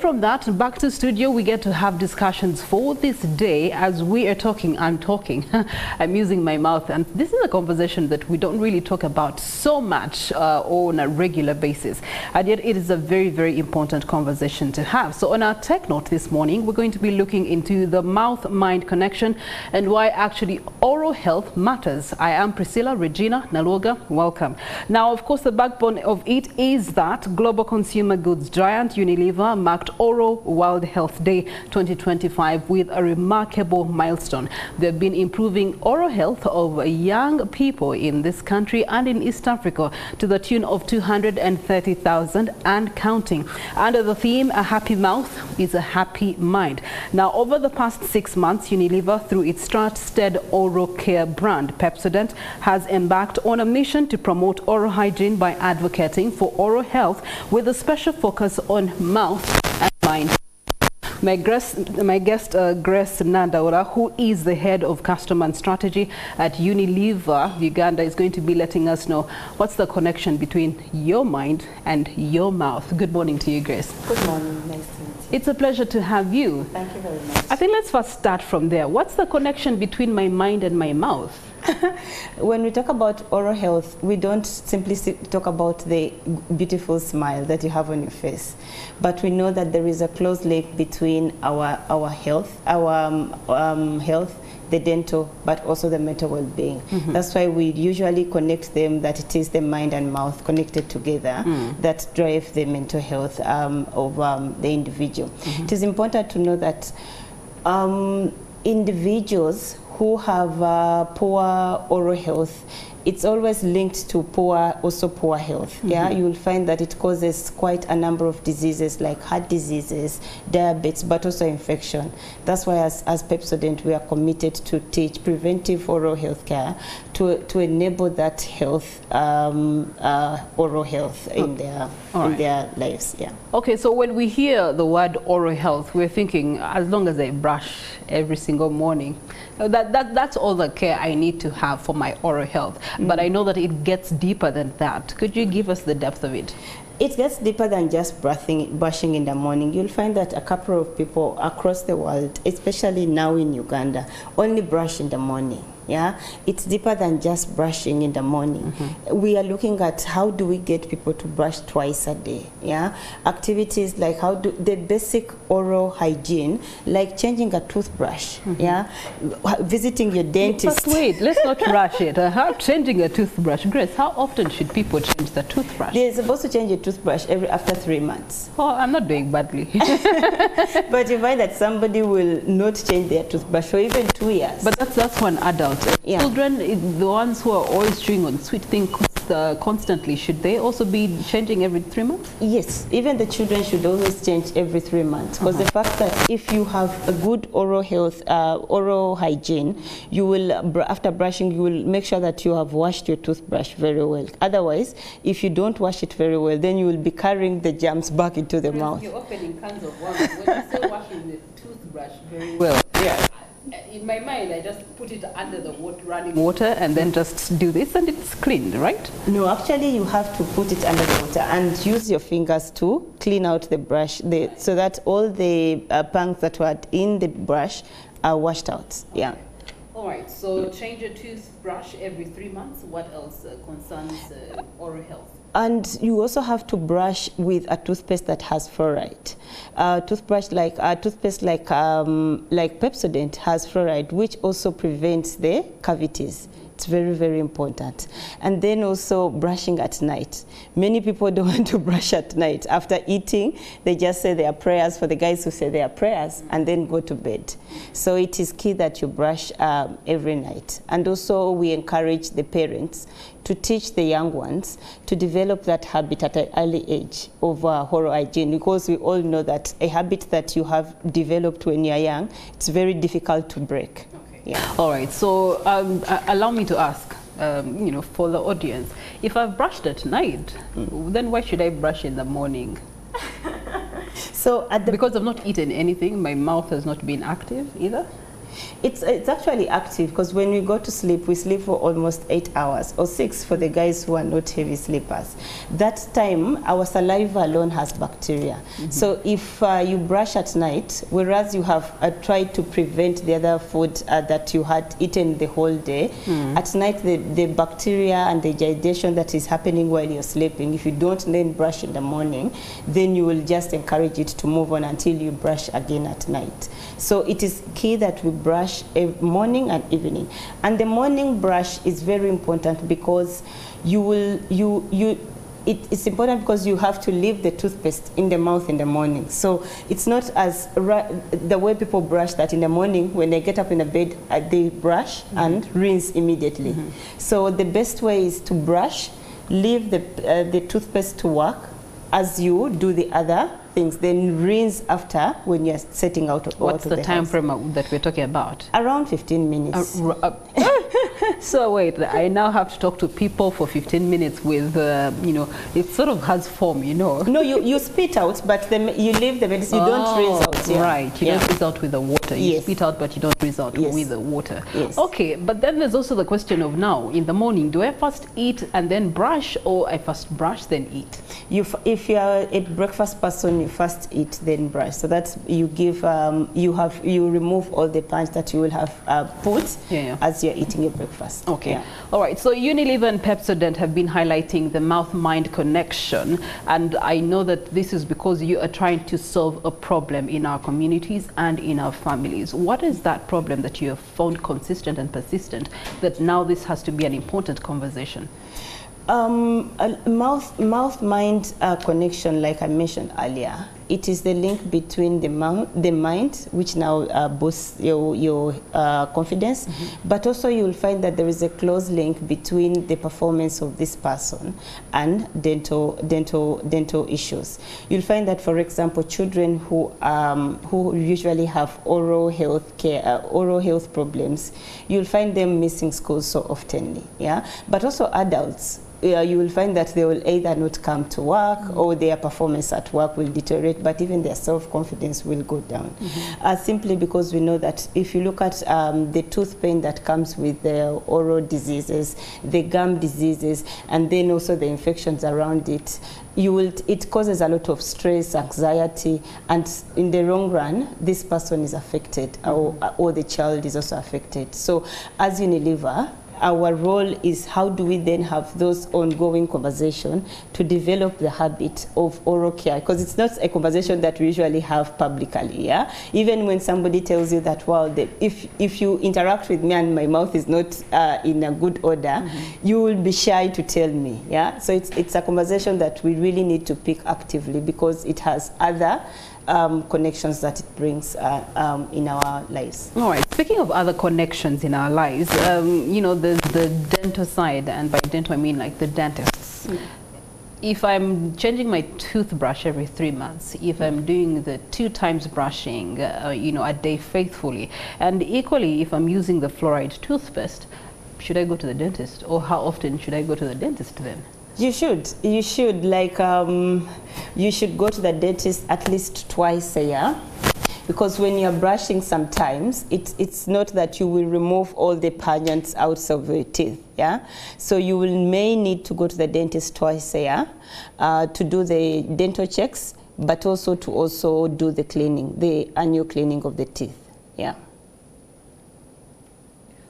From that, back to studio, we get to have discussions for this day. As we are talking, I'm talking. I'm using my mouth, and this is a conversation that we don't really talk about so much on a regular basis. And yet it is a very, very important conversation to have. So on our tech note this morning, we're going to be looking into the mouth-mind connection and why actually oral health matters. I am Priscilla Regina Naluoga. Welcome. Now, of course, the backbone of it is that global consumer goods giant Unilever marked Oral World Health Day 2025 with a remarkable milestone. They've been improving oral health of young people in this country and in East Africa to the tune of 230,000 and counting. Under the theme, a happy mouth is a happy mind. Now, over the past 6 months, Unilever, through its trusted oral care brand, Pepsodent, has embarked on a mission to promote oral hygiene by advocating for oral health with a special focus on mouth and mind. My guest, Grace Nandaula, who is the head of customer and strategy at Unilever Uganda, is going to be letting us know what's the connection between your mind and your mouth. Good morning to you, Grace. Good morning. Nice to meet you. It's a pleasure to have you. Thank you very much. I think let's first start from there. What's the connection between my mind and my mouth? When we talk about oral health, we don't simply talk about the beautiful smile that you have on your face, but we know that there is a close link between our health, health, the dental, but also the mental well-being. That's why we usually connect them, that it is the mind and mouth connected together that drive the mental health of the individual. It is important to know that individuals who have poor oral health, it's always linked to poor health. Yeah, you will find that it causes quite a number of diseases like heart diseases, diabetes, but also infection. That's why as Pepsodent, we are committed to teach preventive oral health care to enable that health, oral health in their lives. Yeah. Okay, so when we hear the word oral health, we're thinking as long as I brush every single morning, that's all the care I need to have for my oral health. But I know that it gets deeper than that. Could you give us the depth of it? It gets deeper than just brushing in the morning. You'll find that a couple of people across the world, especially now in Uganda, only brush in the morning. Yeah, it's deeper than just brushing in the morning. We are looking at how do we get people to brush twice a day. Yeah, activities like how do the basic oral hygiene, like changing a toothbrush. Yeah, visiting your dentist. But wait, let's not rush it. Changing a toothbrush, Grace. How often should people change the toothbrush? They're supposed to change a toothbrush after 3 months. Oh, I'm not doing badly. But you find that somebody will not change their toothbrush for even 2 years. But that's for an adult. Yeah. Children, the ones who are always chewing on sweet things constantly, should they also be changing every 3 months? Yes, even the children should always change every 3 months, because the fact that if you have a good oral health, oral hygiene, you will, after brushing, you will make sure that you have washed your toothbrush very well. Otherwise, if you don't wash it very well, then you will be carrying the germs back into the mouth. You're opening cans of worms. When you say washing the toothbrush very well, yeah. In my mind, I just put it under the running water and then just do this and it's cleaned, right? No, actually you have to put it under the water and use your fingers to clean out the brush so that all the punks that were in the brush are washed out. Yeah. All right, so change your toothbrush every 3 months. What else concerns oral health? And you also have to brush with a toothpaste that has fluoride. Toothpaste like Pepsodent has fluoride, which also prevents the cavities. It's very, very important. And then also brushing at night. Many people don't want to brush at night. After eating, they just say their prayers, for the guys who say their prayers, and then go to bed. So it is key that you brush every night. And also we encourage the parents to teach the young ones to develop that habit at an early age of oral hygiene, because we all know that a habit that you have developed when you're young, it's very difficult to break. Yeah. All right, so allow me to ask, for the audience, if I've brushed at night, then why should I brush in the morning? So because I've not eaten anything, my mouth has not been active either? It's actually active, because when we go to sleep, we sleep for almost 8 hours, or 6 for the guys who are not heavy sleepers. That time, our saliva alone has bacteria. So if you brush at night, whereas you have tried to prevent the other food that you had eaten the whole day, at night the bacteria and the digestion that is happening while you're sleeping, if you don't then brush in the morning, then you will just encourage it to move on until you brush again at night. So it is key that we brush morning and evening. And the morning brush is very important, because it's important because you have to leave the toothpaste in the mouth in the morning. So it's not as the way people brush, that in the morning when they get up in the bed, they brush and rinse immediately. So the best way is to brush, leave the toothpaste to work as you do the other things, then rinse after when you're setting out of the house. What's the time frame that we're talking about? Around 15 minutes. So wait, I now have to talk to people for 15 minutes with, you know, it sort of has form, you know. No, you spit out, but you leave the medicine, you don't rinse out. Yeah. Right, you don't rinse out with the water. You spit out, but you don't rinse out with the water. Yes. Okay, but then there's also the question of now, in the morning, do I first eat and then brush, or I first brush, then eat? If you are a breakfast person, you first eat, then brush. So that's, you give, you remove all the punch that you will have put as you're eating your breakfast. Okay. Yeah. All right. So Unilever and Pepsodent have been highlighting the mouth-mind connection, and I know that this is because you are trying to solve a problem in our communities and in our families. What is that problem that you have found consistent and persistent that now this has to be an important conversation? Mouth-mind connection, like I mentioned earlier, it is the link between the mind, which now boosts your confidence, but also you will find that there is a close link between the performance of this person and dental issues. You'll find that, for example, children who usually have oral health problems, you'll find them missing school so oftenly. Yeah, but also adults. You will find that they will either not come to work or their performance at work will deteriorate, but even their self-confidence will go down. Simply because we know that if you look at the tooth pain that comes with the oral diseases, the gum diseases, and then also the infections around it, it causes a lot of stress, anxiety, and in the long run, this person is affected, or the child is also affected. So as Unilever, our role is how do we then have those ongoing conversations to develop the habit of oral care, because it's not a conversation that we usually have publicly. Yeah, even when somebody tells you that, well, if you interact with me and my mouth is not in a good order, you will be shy to tell me. Yeah, so it's a conversation that we really need to pick actively, because it has other connections that it brings in our lives. All right. Speaking of other connections in our lives, you know, there's the dental side, and by dental I mean like the dentists. If I'm changing my toothbrush every 3 months, if I'm doing the 2 times brushing, you know, a day faithfully, and equally if I'm using the fluoride toothpaste, should I go to the dentist, or how often should I go to the dentist then? You should. You should, like, you should go to the dentist at least twice a year, because when you're brushing sometimes, it's not that you will remove all the pungents out of your teeth, yeah? So you may need to go to the dentist twice a year to do the dental checks, but also to do the cleaning, the annual cleaning of the teeth, yeah.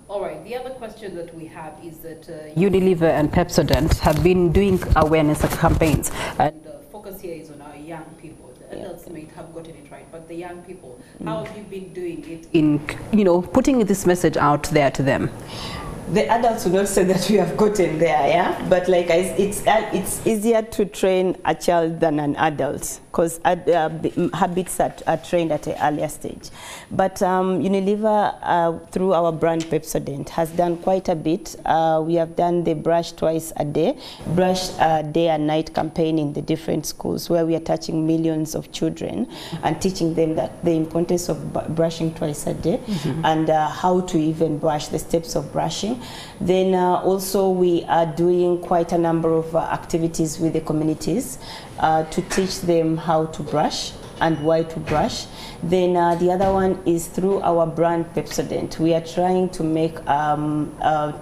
All right, the other question that we have is that Unilever and Pepsodent have been doing awareness campaigns, and focus here is on our young people. The adults may have gotten it right, but the young people, how have you been doing it in, you know, putting this message out there to them? The adults will not say that we have gotten there, yeah? But like it's easier to train a child than an adult, because habits are trained at an earlier stage. But Unilever, through our brand Pepsodent, has done quite a bit. We have done the brush twice a day, brush day and night campaign in the different schools, where we are touching millions of children and teaching them that the importance of brushing twice a day, and how to even brush, the steps of brushing. Then also we are doing quite a number of activities with the communities to teach them how to brush and why to brush. Then the other one is through our brand Pepsodent. We are trying to make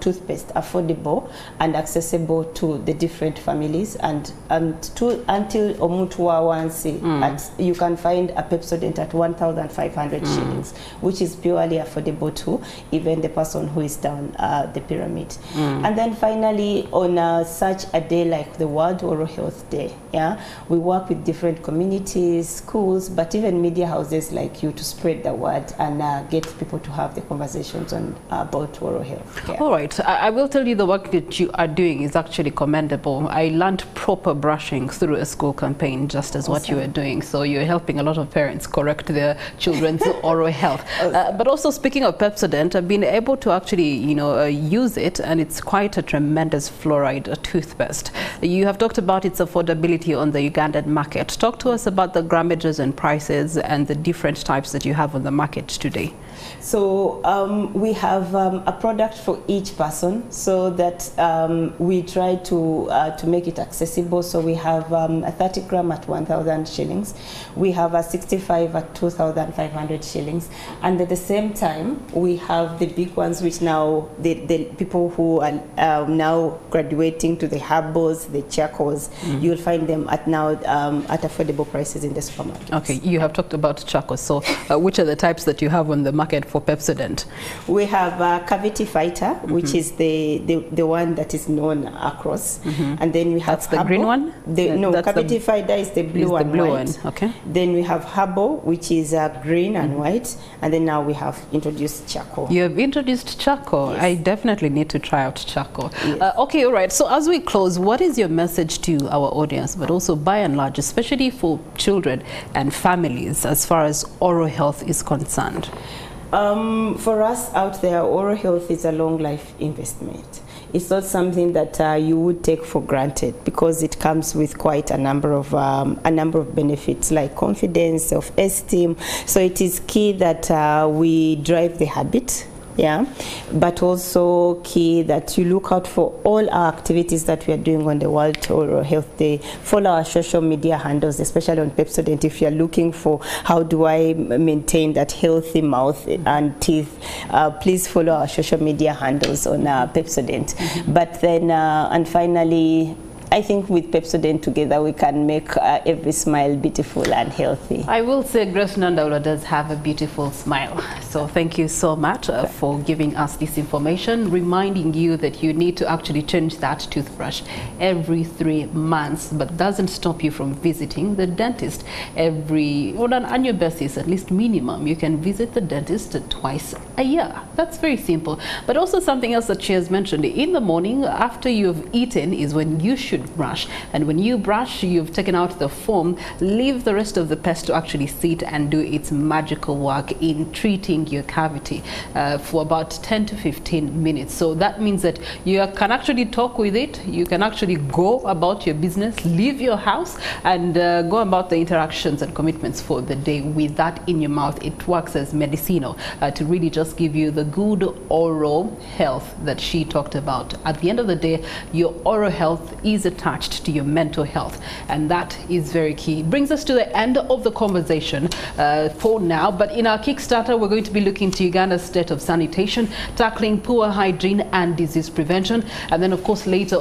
toothpaste affordable and accessible to the different families, and until Omutua Wansi, you can find a Pepsodent at 1,500 shillings, which is purely affordable to even the person who is down the pyramid. And then finally, on such a day like the World Oral Health Day, we work with different communities, schools, but even media houses like you to spread the word and get people to have the conversations on about oral health care. All right, I will tell you the work that you are doing is actually commendable. I learned proper brushing through a school campaign, just as what you were doing. So you're helping a lot of parents correct their children's oral health. But also, speaking of Pepsodent, I've been able to actually, use it, and it's quite a tremendous fluoride toothpaste. You have talked about its affordability on the Ugandan market. Talk to us about the grammages and prices and the different types that you have on the market today. So we have a product for each person, so that we try to make it accessible. So we have a 30 gram at 1,000 shillings. We have a 65 at 2,500 shillings. And at the same time, we have the big ones, which now the people who are now graduating to the herbals, the charcoals, you'll find them at now at affordable prices in the supermarket. Okay, you have talked about charcoal. So which are the types that you have on the market for Pepsodent? We have Cavity Fighter, which is the one that is known across, and then we have that's the green one. Cavity Fighter is the blue and white. Okay. Then we have Herbal, which is green and white, and then now we have introduced charcoal. You have introduced charcoal. Yes. I definitely need to try out charcoal. Yes. Okay, all right. So as we close, what is your message to our audience, but also by and large, especially for children and families, as far as oral health is concerned? For us out there, oral health is a long life investment. It's not something that you would take for granted, because it comes with quite a number of benefits like confidence, self-esteem. So it is key that we drive the habit. But also key that you look out for all our activities that we are doing on the World Oral Health Day. Follow our social media handles, especially on Pepsodent. If you're looking for how do I maintain that healthy mouth and teeth, please follow our social media handles on Pepsodent. But then, and finally, I think with Pepsodent together, we can make every smile beautiful and healthy. I will say Grace Nandaula does have a beautiful smile. So thank you so much for giving us this information, reminding you that you need to actually change that toothbrush every 3 months, but doesn't stop you from visiting the dentist on an annual basis, at least minimum. You can visit the dentist twice a year. That's very simple. But also something else that she has mentioned, in the morning after you've eaten is when you should brush, and when you brush, you've taken out the foam. Leave the rest of the paste to actually sit and do its magical work in treating your cavity for about 10 to 15 minutes. So that means that you can actually talk with it, you can actually go about your business, leave your house, and go about the interactions and commitments for the day with that in your mouth. It works as medicinal to really just give you the good oral health that she talked about. At the end of the day, your oral health is attached to your mental health, and that is very key. Brings us to the end of the conversation for now, but in our Kickstarter we're going to be looking to Uganda's state of sanitation, tackling poor hygiene and disease prevention, and then of course later